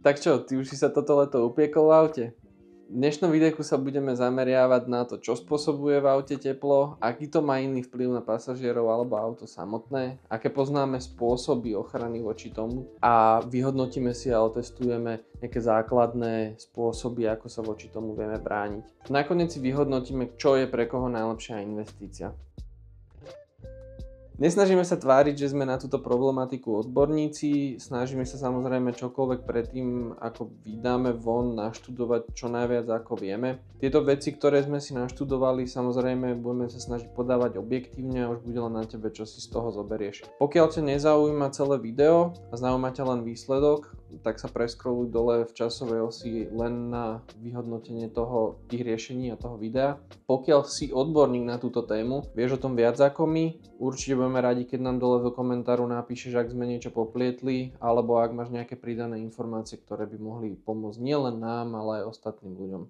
Tak čo, ty už si sa toto leto upiekol v aute? V dnešnom videu sa budeme zameriavať na to, čo spôsobuje v aute teplo, aký to má iný vplyv na pasažierov alebo auto samotné, aké poznáme spôsoby ochrany voči tomu a vyhodnotíme si a otestujeme nejaké základné spôsoby, ako sa voči tomu vieme brániť. Nakoniec si vyhodnotíme, čo je pre koho najlepšia investícia. Nesnažíme sa tváriť, že sme na túto problematiku odborníci, snažíme sa samozrejme čokoľvek predtým, ako vydáme von, naštudovať čo najviac ako vieme. Tieto veci, ktoré sme si naštudovali, samozrejme budeme sa snažiť podávať objektívne a už bude len na tebe, čo si z toho zoberieš. Pokiaľ ťa nezaujíma celé video a zaujíma ťa len výsledok, tak sa preskroluj dole v časovej osi len na vyhodnotenie tých riešení a toho videa. Pokiaľ si odborník na túto tému, vieš o tom viac ako my, určite budeme radi, keď nám dole do komentáru napíšeš, ak sme niečo poplietli, alebo ak máš nejaké pridané informácie, ktoré by mohli pomôcť nielen nám, ale aj ostatným ľuďom.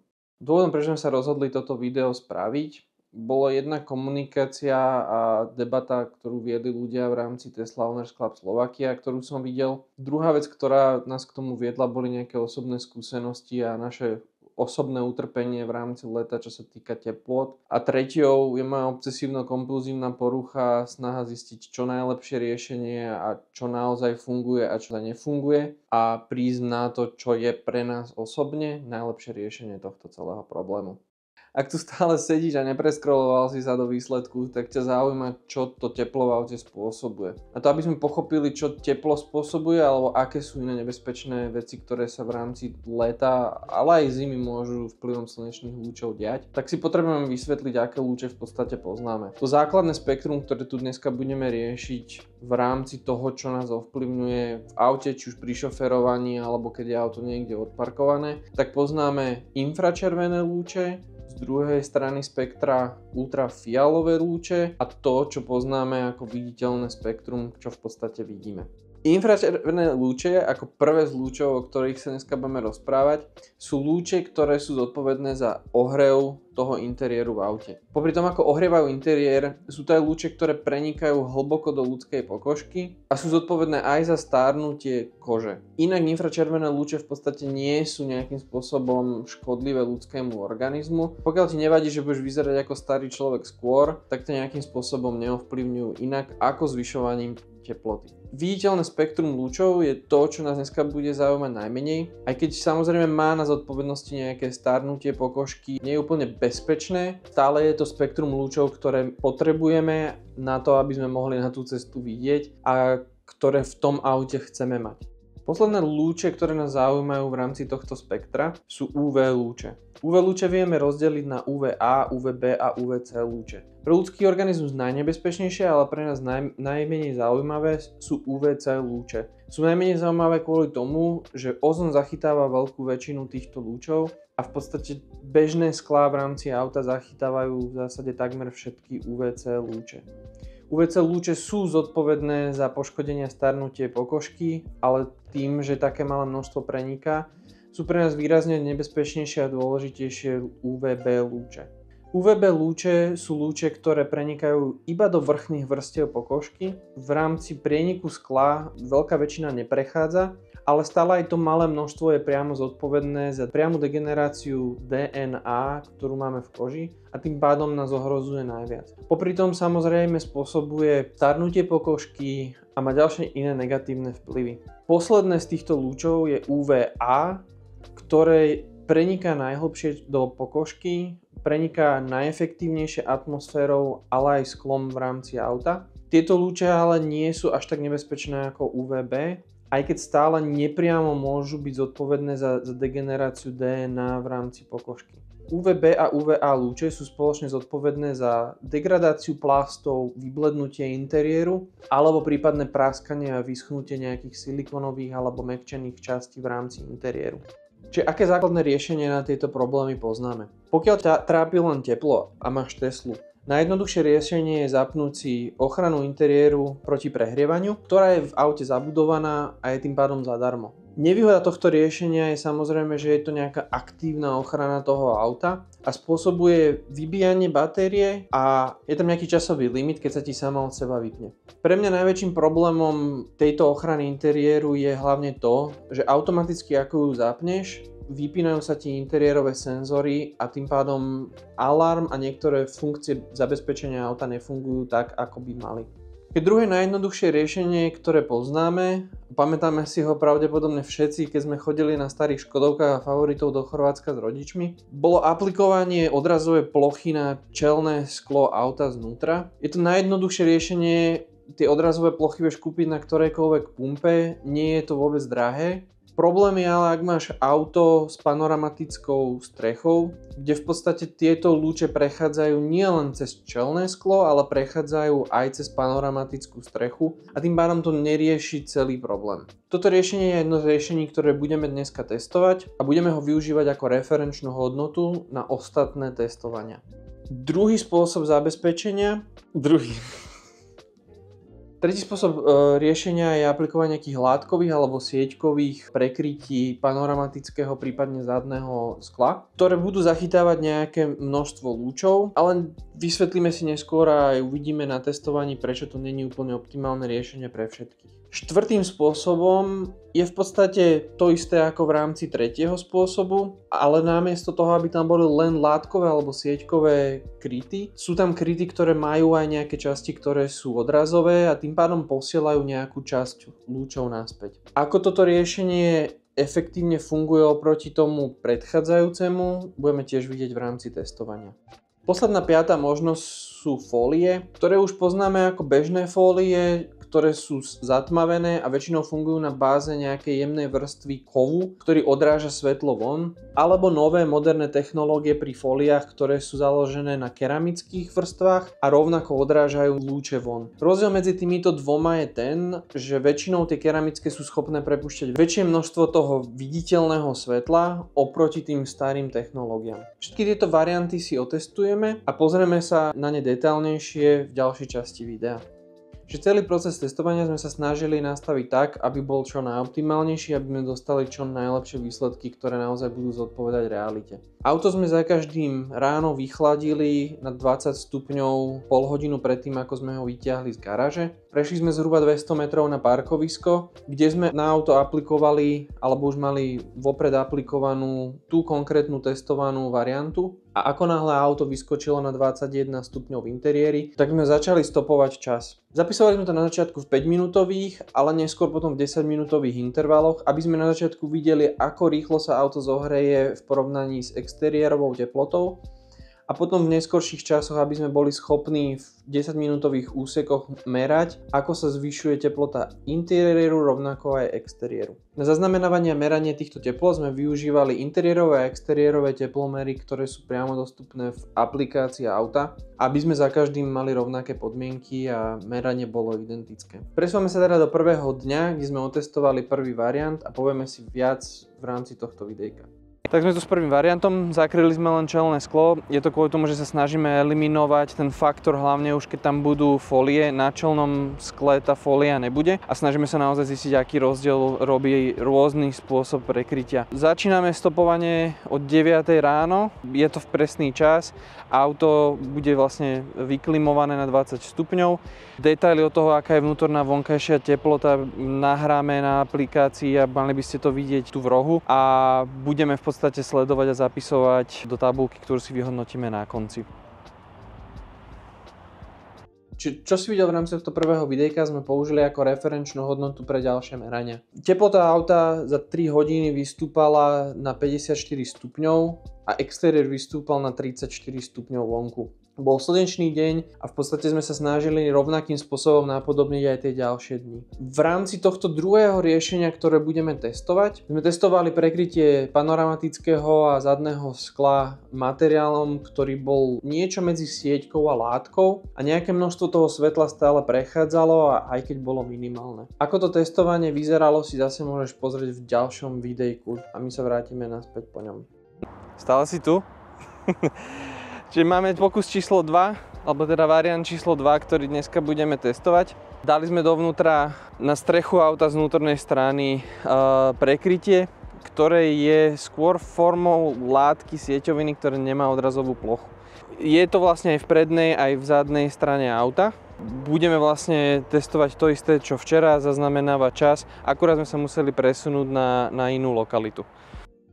Dôvodom, prečo sme sa rozhodli toto video spraviť, bolo jedna komunikácia a debata, ktorú viedli ľudia v rámci Tesla Owners Club Slovakia, ktorú som videl. Druhá vec, ktorá nás k tomu viedla, boli nejaké osobné skúsenosti a naše osobné utrpenie v rámci leta, čo sa týka teplot. A tretiou je moja obsesívno-kompulzívna porucha, snaha zistiť čo najlepšie riešenie a čo naozaj funguje a čo nefunguje a prísť na to, čo je pre nás osobne najlepšie riešenie tohto celého problému. Ak tu stále sedíš a nepreskroloval si sa do výsledku, tak ťa zaujíma, čo to teplo v aute spôsobuje. A to, aby sme pochopili, čo teplo spôsobuje, alebo aké sú iné nebezpečné veci, ktoré sa v rámci leta, ale aj zimy môžu vplyvom slnečných lúčov diať, tak si potrebujeme vysvetliť, aké lúče v podstate poznáme. To základné spektrum, ktoré tu dneska budeme riešiť v rámci toho, čo nás ovplyvňuje v aute, či už pri šoferovaní, alebo keď je auto niekde odparkované, tak poznáme infračervené lúče, z druhej strany spektra ultrafialové lúče a to, čo poznáme ako viditeľné spektrum, čo v podstate vidíme. Infračervené lúče, ako prvé z lúčov, o ktorých sa dneska budeme rozprávať, sú lúče, ktoré sú zodpovedné za ohrev toho interiéru v aute. Popri tom, ako ohrievajú interiér, sú to aj lúče, ktoré prenikajú hlboko do ľudskej pokožky a sú zodpovedné aj za stárnutie kože. Inak infračervené lúče v podstate nie sú nejakým spôsobom škodlivé ľudskému organizmu. Pokiaľ ti nevadí, že budeš vyzerať ako starý človek skôr, tak to nejakým spôsobom neovplyvňujú inak ako zvyšovaním teploty. Viditeľné spektrum lúčov je to, čo nás dneska bude zaujímať najmenej, aj keď samozrejme má na zodpovednosti nejaké starnutie pokožky, nie je úplne bezpečné, stále je to spektrum lúčov, ktoré potrebujeme na to, aby sme mohli na tú cestu vidieť a ktoré v tom aute chceme mať. Posledné lúče, ktoré nás zaujímajú v rámci tohto spektra, sú UV lúče. UV lúče vieme rozdeliť na UVA, UVB a UVC lúče. Pre ľudský organizmus najnebezpečnejšie, ale pre nás najmenej zaujímavé sú UVC lúče. Sú najmenej zaujímavé kvôli tomu, že ozon zachytáva veľkú väčšinu týchto lúčov a v podstate bežné sklá v rámci auta zachytávajú v zásade takmer všetky UVC lúče. UVC lúče sú zodpovedné za poškodenie a starnutie pokožky, ale tým, že také malé množstvo preniká, sú pre nás výrazne nebezpečnejšie a dôležitejšie UVB lúče. UVB lúče sú lúče, ktoré prenikajú iba do vrchných vrstiev pokožky. V rámci prieniku skla veľká väčšina neprechádza, ale stále aj to malé množstvo je priamo zodpovedné za priamu degeneráciu DNA, ktorú máme v koži a tým pádom nás ohrozuje najviac. Popri tom samozrejme spôsobuje starnutie pokožky a má ďalšie iné negatívne vplyvy. Posledné z týchto lúčov je UVA, ktoré preniká najhlbšie do pokožky, preniká najefektívnejšie atmosférou, ale aj sklom v rámci auta. Tieto lúče ale nie sú až tak nebezpečné ako UVB, aj keď stále nepriamo môžu byť zodpovedné za degeneráciu DNA v rámci pokožky. UVB a UVA lúče sú spoločne zodpovedné za degradáciu plastov, vyblednutie interiéru alebo prípadné práskanie a vyschnutie nejakých silikonových alebo mäkčených častí v rámci interiéru. Čiže aké základné riešenie na tieto problémy poznáme? Pokiaľ ťa trápi len teplo a máš Teslu, najjednoduchšie riešenie je zapnúť si ochranu interiéru proti prehrievaniu, ktorá je v aute zabudovaná a je tým pádom zadarmo. Nevýhoda tohto riešenia je samozrejme, že je to nejaká aktívna ochrana toho auta a spôsobuje vybíjanie batérie a je tam nejaký časový limit, keď sa ti sama od seba vypne. Pre mňa najväčším problémom tejto ochrany interiéru je hlavne to, že automaticky ako ju zapneš, vypínajú sa ti interiérové senzory a tým pádom alarm a niektoré funkcie zabezpečenia auta nefungujú tak, ako by mali. Keď druhé najjednoduchšie riešenie, ktoré poznáme, pamätáme si ho pravdepodobne všetci, keď sme chodili na starých Škodovkách a Favoritov do Chorvátska s rodičmi, bolo aplikovanie odrazovej plochy na čelné sklo auta znútra. Je to najjednoduchšie riešenie, tie odrazové plochy vieš kúpiť na ktorejkoľvek pumpe, nie je to vôbec drahé. Problém je ale, ak máš auto s panoramatickou strechou, kde v podstate tieto lúče prechádzajú nielen cez čelné sklo, ale prechádzajú aj cez panoramatickú strechu a tým pádom to nerieši celý problém. Toto riešenie je jedno z riešení, ktoré budeme dneska testovať a budeme ho využívať ako referenčnú hodnotu na ostatné testovania. Druhý spôsob zabezpečenia, Tretí spôsob riešenia je aplikovanie nejakých látkových alebo sieťkových prekrytí panoramatického, prípadne zadného skla, ktoré budú zachytávať nejaké množstvo lúčov, ale vysvetlíme si neskôr a aj uvidíme na testovaní, prečo to nie je úplne optimálne riešenie pre všetkých. Štvrtým spôsobom je v podstate to isté ako v rámci tretieho spôsobu, ale namiesto toho, aby tam boli len látkové alebo sieťkové kryty, sú tam kryty, ktoré majú aj nejaké časti, ktoré sú odrazové a tým pádom posielajú nejakú časť lúčov naspäť. Ako toto riešenie efektívne funguje oproti tomu predchádzajúcemu, budeme tiež vidieť v rámci testovania. Posledná piata možnosť sú fólie, ktoré už poznáme ako bežné fólie, ktoré sú zatmavené a väčšinou fungujú na báze nejakej jemnej vrstvy kovu, ktorý odráža svetlo von, alebo nové moderné technológie pri fóliách, ktoré sú založené na keramických vrstvách a rovnako odrážajú lúče von. Rozdiel medzi týmito dvoma je ten, že väčšinou tie keramické sú schopné prepúšťať väčšie množstvo toho viditeľného svetla oproti tým starým technológiám. Všetky tieto varianty si otestujeme a pozrieme sa na ne detailnejšie v ďalšej časti videa. Že celý proces testovania sme sa snažili nastaviť tak, aby bol čo najoptimálnejší, aby sme dostali čo najlepšie výsledky, ktoré naozaj budú zodpovedať realite. Auto sme za každým ráno vychladili na 20 stupňov pol hodinu predtým, ako sme ho vyťahli z garáže. Prešli sme zhruba 200 metrov na parkovisko, kde sme na auto aplikovali, alebo už mali vopred aplikovanú tú konkrétnu testovanú variantu. A ako náhle auto vyskočilo na 21 stupňov v interiéri, tak sme začali stopovať čas. Zapisovali sme to na začiatku v 5 minútových, ale neskôr potom v 10 minútových intervaloch, aby sme na začiatku videli, ako rýchlo sa auto zohreje v porovnaní s exteriérovou teplotou. A potom v neskorších časoch, aby sme boli schopní v 10 minútových úsekoch merať, ako sa zvyšuje teplota interiéru, rovnako aj exteriéru. Na zaznamenávanie a meranie týchto teplôt sme využívali interiérové a exteriérové teplomery, ktoré sú priamo dostupné v aplikácii auta, aby sme za každým mali rovnaké podmienky a meranie bolo identické. Presúvame sa teda do prvého dňa, kde sme otestovali prvý variant a povieme si viac v rámci tohto videjka. Tak sme tu s prvým variantom, zakryli sme len čelné sklo. Je to kvôli tomu, že sa snažíme eliminovať ten faktor, hlavne už keď tam budú fólie. Na čelnom skle tá fólia nebude a snažíme sa naozaj zistiť, aký rozdiel robí rôzny spôsob prekrytia. Začíname stopovanie od 9 ráno, je to v presný čas. Auto bude vlastne vyklimované na 20 stupňov. Detaily od toho, aká je vnútorná vonkajšia teplota, nahráme na aplikácii a mali by ste to vidieť tu v rohu a budeme v podstate sledovať a zapisovať do tabuľky, ktorú si vyhodnotíme na konci. Čo si videl v rámci tohto prvého videjka, sme použili ako referenčnú hodnotu pre ďalšie merania. Teplota auta za 3 hodiny vystúpala na 54 stupňov a exteriér vystúpal na 34 stupňov vonku. Bol slnečný deň a v podstate sme sa snažili rovnakým spôsobom napodobniť aj tie ďalšie dni. V rámci tohto druhého riešenia, ktoré budeme testovať, sme testovali prekrytie panoramatického a zadného skla materiálom, ktorý bol niečo medzi sieťkou a látkou a nejaké množstvo toho svetla stále prechádzalo, a aj keď bolo minimálne. Ako to testovanie vyzeralo, si zase môžeš pozrieť v ďalšom videjku a my sa vrátime naspäť po ňom. Stále si tu? Čiže máme pokus číslo 2. alebo teda variant číslo 2, ktorý dneska budeme testovať. Dali sme dovnútra na strechu auta z vnútornej strany prekrytie, ktoré je skôr formou látky sieťoviny, ktoré nemá odrazovú plochu. Je to vlastne aj v prednej, aj v zadnej strane auta. Budeme vlastne testovať to isté, čo včera, zaznamenávať čas, akurát sme sa museli presunúť na inú lokalitu.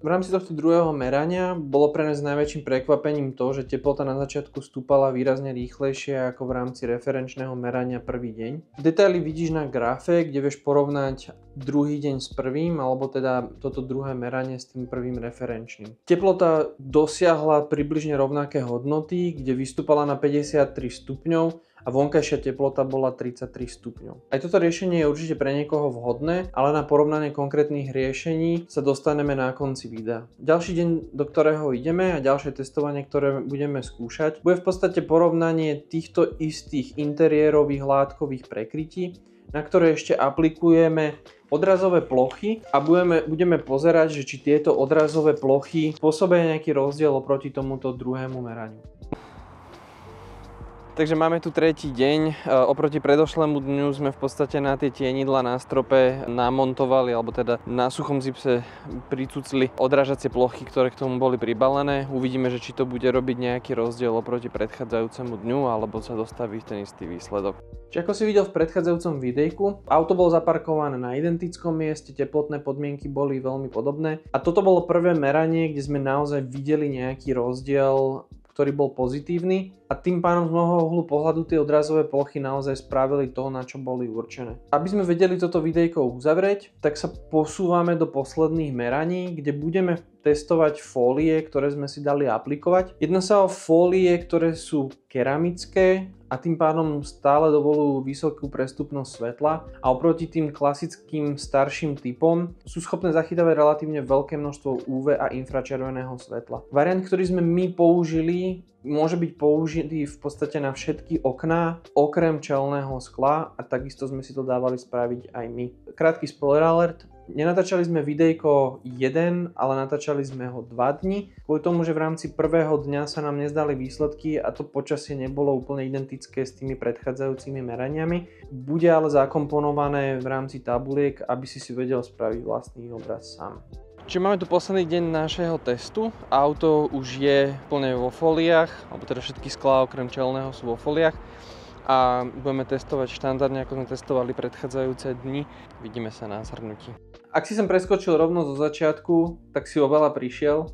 V rámci tohto druhého merania bolo pre nás najväčším prekvapením to, že teplota na začiatku stúpala výrazne rýchlejšie ako v rámci referenčného merania prvý deň. Detaily vidíš na grafe, kde vieš porovnať druhý deň s prvým, alebo teda toto druhé meranie s tým prvým referenčným. Teplota dosiahla približne rovnaké hodnoty, kde vystúpala na 53 stupňov a vonkajšia teplota bola 33 stupňov. Aj toto riešenie je určite pre niekoho vhodné, ale na porovnanie konkrétnych riešení sa dostaneme na konci videa. Ďalší deň, do ktorého ideme a ďalšie testovanie, ktoré budeme skúšať, bude v podstate porovnanie týchto istých interiérových látkových prekrytí, na ktoré ešte aplikujeme odrazové plochy a budeme pozerať, že či tieto odrazové plochy spôsobia nejaký rozdiel oproti tomuto druhému meraniu. Takže máme tu tretí deň. Oproti predošlému dňu sme v podstate na tie tienidlá na strope namontovali, alebo teda na suchom zipse pricucli odrážacie plochy, ktoré k tomu boli pribalené. Uvidíme, že či to bude robiť nejaký rozdiel oproti predchádzajúcemu dňu, alebo sa dostaví ten istý výsledok. Čiže ako si videl v predchádzajúcom videjku, auto bolo zaparkované na identickom mieste, teplotné podmienky boli veľmi podobné a toto bolo prvé meranie, kde sme naozaj videli nejaký rozdiel, ktorý bol pozitívny a tým pádom z môjho uhlu pohľadu tie odrazové plochy naozaj spravili to, na čo boli určené. Aby sme vedeli toto videjko uzavrieť, tak sa posúvame do posledných meraní, kde budeme testovať fólie, ktoré sme si dali aplikovať. Jedná sa o fólie, ktoré sú keramické a tým pádom stále dovolujú vysokú prestupnosť svetla a oproti tým klasickým starším typom sú schopné zachytávať relatívne veľké množstvo UV a infračerveného svetla. Variant, ktorý sme my použili, môže byť použitý v podstate na všetky okná okrem čelného skla a takisto sme si to dávali spraviť aj my. Krátky spoiler alert. Nenatáčali sme videjko jeden, ale natáčali sme ho 2 dni. Kvôli tomu, že v rámci prvého dňa sa nám nezdali výsledky a to počasie nebolo úplne identické s tými predchádzajúcimi meraniami. Bude ale zakomponované v rámci tabuliek, aby si vedel spraviť vlastný obraz sám. Čiže máme tu posledný deň našeho testu. Auto už je plne vo fóliách, alebo teda všetky sklá okrem čelného sú vo fóliách. A budeme testovať štandardne, ako sme testovali predchádzajúce dni. Vidíme sa na zhrnutí. Ak si sem preskočil rovno zo začiatku, tak si oveľa prišiel.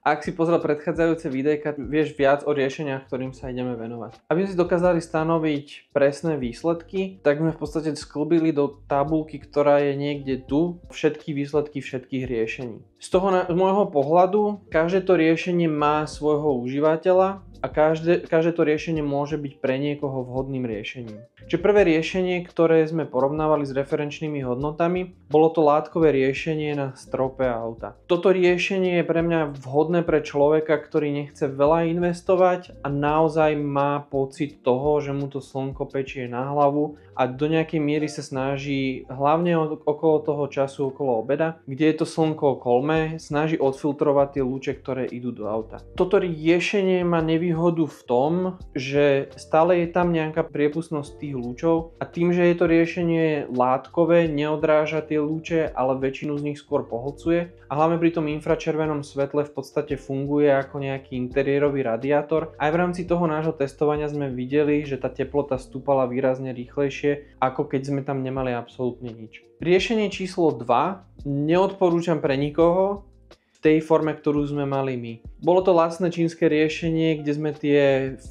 Ak si pozrel predchádzajúce videjka, vieš viac o riešeniach, ktorým sa ideme venovať. Aby sme si dokázali stanoviť presné výsledky, tak sme v podstate sklbili do tabuľky, ktorá je niekde tu, všetky výsledky všetkých riešení. Z môjho pohľadu, každé to riešenie má svojho užívateľa a každé to riešenie môže byť pre niekoho vhodným riešením. Čiže prvé riešenie, ktoré sme porovnávali s referenčnými hodnotami, bolo to látkové riešenie na strope auta. Toto riešenie je pre mňa vhodné pre človeka, ktorý nechce veľa investovať a naozaj má pocit toho, že mu to slnko pečie na hlavu a do nejakej miery sa snaží, hlavne okolo toho času, okolo obeda, kde je to slnko kolme, snaží odfiltrovať tie lúče, ktoré idú do auta. Toto riešenie má nevýhodu v tom, že stále je tam nejaká priepustnosť tých lúčov a tým, že je to riešenie látkové, neodráža tie lúče, ale väčšinu z nich skôr pohlcuje a hlavne pri tom infračervenom svetle v podstate funguje ako nejaký interiérový radiátor. Aj v rámci toho nášho testovania sme videli, že tá teplota stúpala výrazne rýchlejšie, ako keď sme tam nemali absolútne nič. Riešenie číslo 2 neodporúčam pre nikoho v tej forme, ktorú sme mali my. Bolo to lacné čínske riešenie, kde sme tie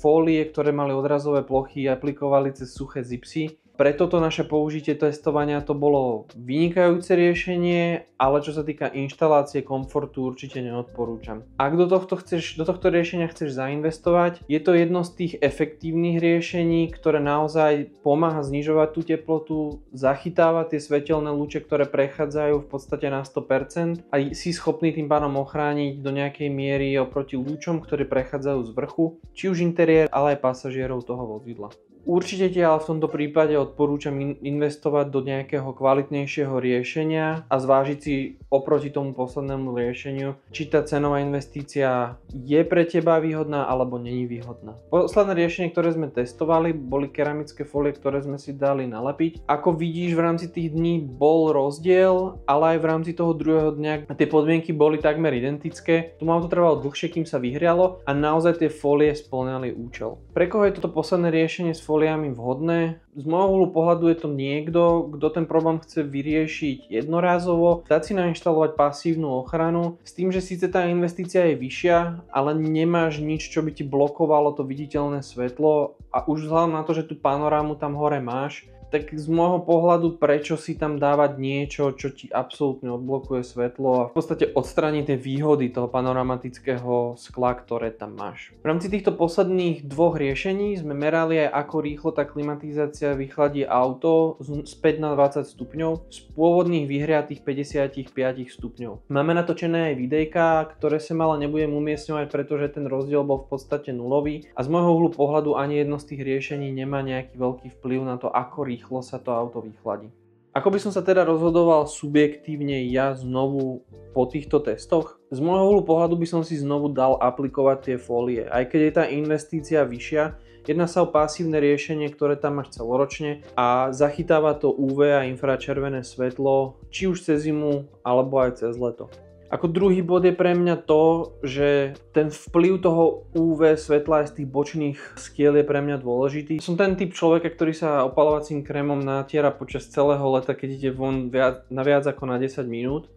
fólie, ktoré mali odrazové plochy, aplikovali cez suché zipsy. Pre toto naše použitie testovania to bolo vynikajúce riešenie, ale čo sa týka inštalácie komfortu určite neodporúčam. Ak do tohto riešenia chceš zainvestovať, je to jedno z tých efektívnych riešení, ktoré naozaj pomáha znižovať tú teplotu, zachytáva tie svetelné lúče, ktoré prechádzajú v podstate na 100% a si schopný tým pádom ochrániť do nejakej miery oproti lúčom, ktoré prechádzajú z vrchu, či už interiér, ale aj pasažierov toho vozidla. Určite ti ale v tomto prípade odporúčam investovať do nejakého kvalitnejšieho riešenia a zvážiť si oproti tomu poslednému riešeniu, či tá cenová investícia je pre teba výhodná alebo není výhodná. Posledné riešenie, ktoré sme testovali, boli keramické folie, ktoré sme si dali nalepiť. Ako vidíš, v rámci tých dní bol rozdiel, ale aj v rámci toho druhého dňa tie podmienky boli takmer identické. Tu mám to trvalo dlhšie, kým sa vyhrialo a naozaj tie folie spĺňali účel. Pre koho je toto posledné riešenie s foliami vhodné? Z môjho uhlu pohľadu je to niekto, kto ten problém chce vyriešiť jednorázovo, dať si nainštalovať pasívnu ochranu s tým, že síce tá investícia je vyššia, ale nemáš nič, čo by ti blokovalo to viditeľné svetlo a už vzhľadom na to, že tú panorámu tam hore máš, tak z môjho pohľadu prečo si tam dávať niečo, čo ti absolútne odblokuje svetlo a v podstate odstráni tie výhody toho panoramatického skla, ktoré tam máš. V rámci týchto posledných dvoch riešení sme merali aj ako rýchlo tá klimatizácia vychladí auto späť na 20 stupňov z pôvodných vyhriatých 55 stupňov. Máme natočené aj videjka, ktoré sem ale nebudem umiestňovať, pretože ten rozdiel bol v podstate nulový a z môjho uhlu pohľadu ani jedno z tých riešení nemá nejaký veľký vplyv na to, ako rýchlo sa to auto vychladí. Ako by som sa teda rozhodoval subjektívne ja znovu po týchto testoch? Z môjho uhlu pohľadu by som si znovu dal aplikovať tie fólie. Aj keď je tá investícia vyššia, jedná sa o pasívne riešenie, ktoré tam máš celoročne a zachytáva to UV a infračervené svetlo, či už cez zimu alebo aj cez leto. Ako druhý bod je pre mňa to, že ten vplyv toho UV svetla aj z tých bočných skiel je pre mňa dôležitý. Som ten typ človeka, ktorý sa opalovacím krémom natiera počas celého leta, keď ide von na viac ako na 10 minút.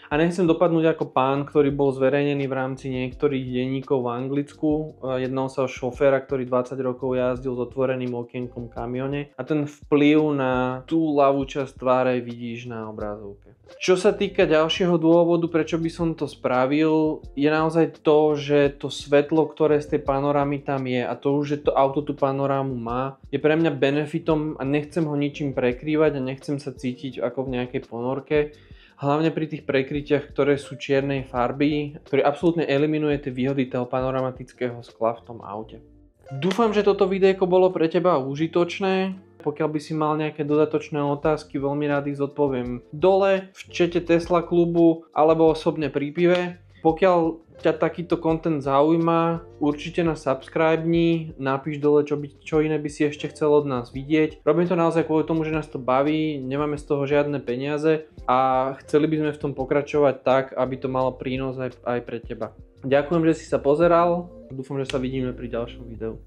A nechcem dopadnúť ako pán, ktorý bol zverejnený v rámci niektorých denníkov v Anglicku. Jednalo sa o šoféra, ktorý 20 rokov jazdil s otvoreným okienkom v kamione. A ten vplyv na tú ľavú časť tváre vidíš na obrazovke. Čo sa týka ďalšieho dôvodu, prečo by som to spravil, je naozaj to, že to svetlo, ktoré z tej panorámy tam je a to už, že to auto tú panorámu má, je pre mňa benefitom a nechcem ho ničím prekrývať a nechcem sa cítiť ako v nejakej ponorke. Hlavne pri tých prekrytiach, ktoré sú čiernej farby, ktorý absolútne eliminuje tie výhody toho panoramatického skla v tom aute. Dúfam, že toto videjko bolo pre teba užitočné. Pokiaľ by si mal nejaké dodatočné otázky, veľmi rád ich zodpoviem dole v čete Tesla klubu alebo osobne pri pive. Pokiaľ ťa takýto content zaujíma, určite nás subscribni, napíš dole, čo iné by si ešte chcel od nás vidieť. Robím to naozaj kvôli tomu, že nás to baví, nemáme z toho žiadne peniaze a chceli by sme v tom pokračovať tak, aby to malo prínos aj pre teba. Ďakujem, že si sa pozeral, dúfam, že sa vidíme pri ďalšom videu.